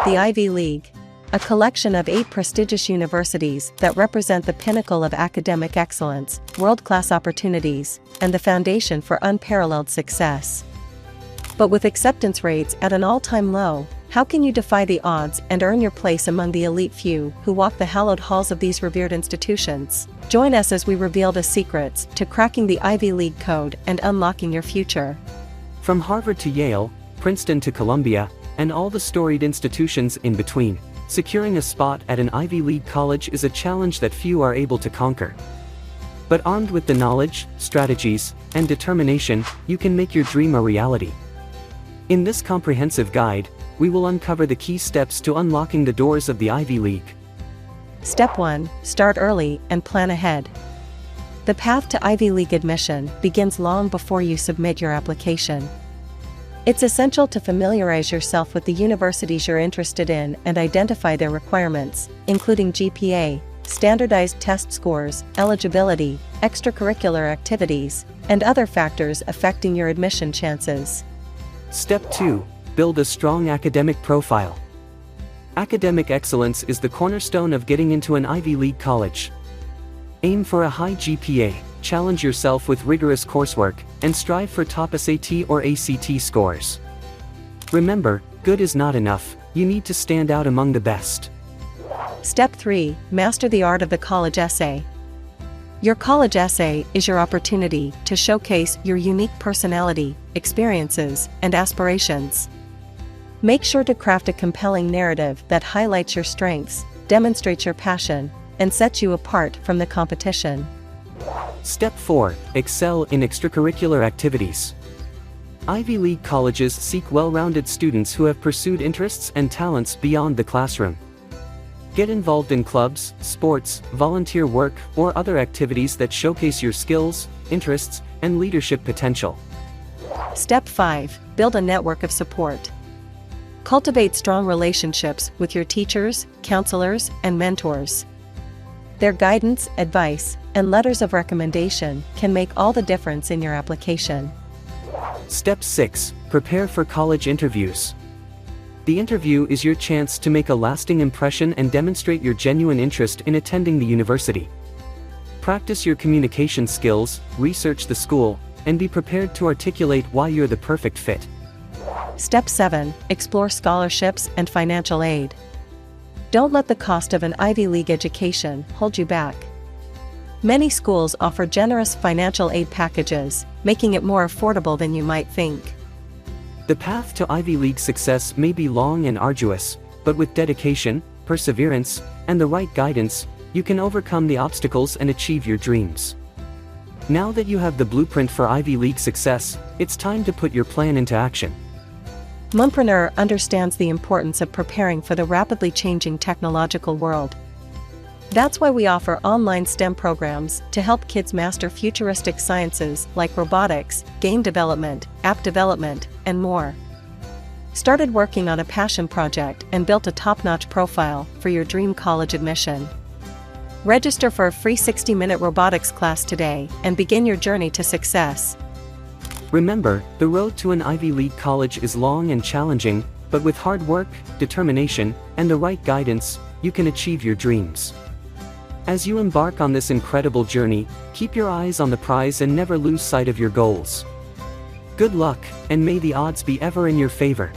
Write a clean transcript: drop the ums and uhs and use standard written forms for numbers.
The Ivy League, a collection of 8 prestigious universities that represent the pinnacle of academic excellence, world-class opportunities, and the foundation for unparalleled success. But with acceptance rates at an all-time low, how can you defy the odds and earn your place among the elite few who walk the hallowed halls of these revered institutions? Join us as we reveal the secrets to cracking the Ivy League code and unlocking your future. From Harvard to Yale, Princeton to Columbia, and all the storied institutions in between, securing a spot at an Ivy League college is a challenge that few are able to conquer. But armed with the knowledge, strategies, and determination, you can make your dream a reality. In this comprehensive guide, we will uncover the key steps to unlocking the doors of the Ivy League. Step 1. Start early and plan ahead. The path to Ivy League admission begins long before you submit your application. It's essential to familiarize yourself with the universities you're interested in and identify their requirements, including GPA, standardized test scores, eligibility, extracurricular activities, and other factors affecting your admission chances. Step 2. Build a strong academic profile. Academic excellence is the cornerstone of getting into an Ivy League college. Aim for a high GPA, challenge yourself with rigorous coursework, and strive for top SAT or ACT scores. Remember, good is not enough, you need to stand out among the best. Step 3. Master the art of the college essay. Your college essay is your opportunity to showcase your unique personality, experiences, and aspirations. Make sure to craft a compelling narrative that highlights your strengths, demonstrates your passion, and sets you apart from the competition. Step 4. Excel in extracurricular activities. Ivy League colleges seek well-rounded students who have pursued interests and talents beyond the classroom. Get involved in clubs, sports, volunteer work, or other activities that showcase your skills, interests, and leadership potential. Step 5. Build a network of support. Cultivate strong relationships with your teachers, counselors, and mentors. Their guidance, advice, and letters of recommendation can make all the difference in your application. Step 6. Prepare for college interviews. The interview is your chance to make a lasting impression and demonstrate your genuine interest in attending the university. Practice your communication skills, research the school, and be prepared to articulate why you're the perfect fit. Step 7. Explore scholarships and financial aid. Don't let the cost of an Ivy League education hold you back. Many schools offer generous financial aid packages, making it more affordable than you might think. The path to Ivy League success may be long and arduous, but with dedication, perseverance, and the right guidance, you can overcome the obstacles and achieve your dreams. Now that you have the blueprint for Ivy League success, it's time to put your plan into action. Moonpreneur understands the importance of preparing for the rapidly changing technological world. That's why we offer online STEM programs to help kids master futuristic sciences like robotics, game development, app development, and more. Started working on a passion project and built a top-notch profile for your dream college admission. Register for a free 60-minute robotics class today and begin your journey to success. Remember, the road to an Ivy League college is long and challenging, but with hard work, determination, and the right guidance, you can achieve your dreams. As you embark on this incredible journey, keep your eyes on the prize and never lose sight of your goals. Good luck, and may the odds be ever in your favor.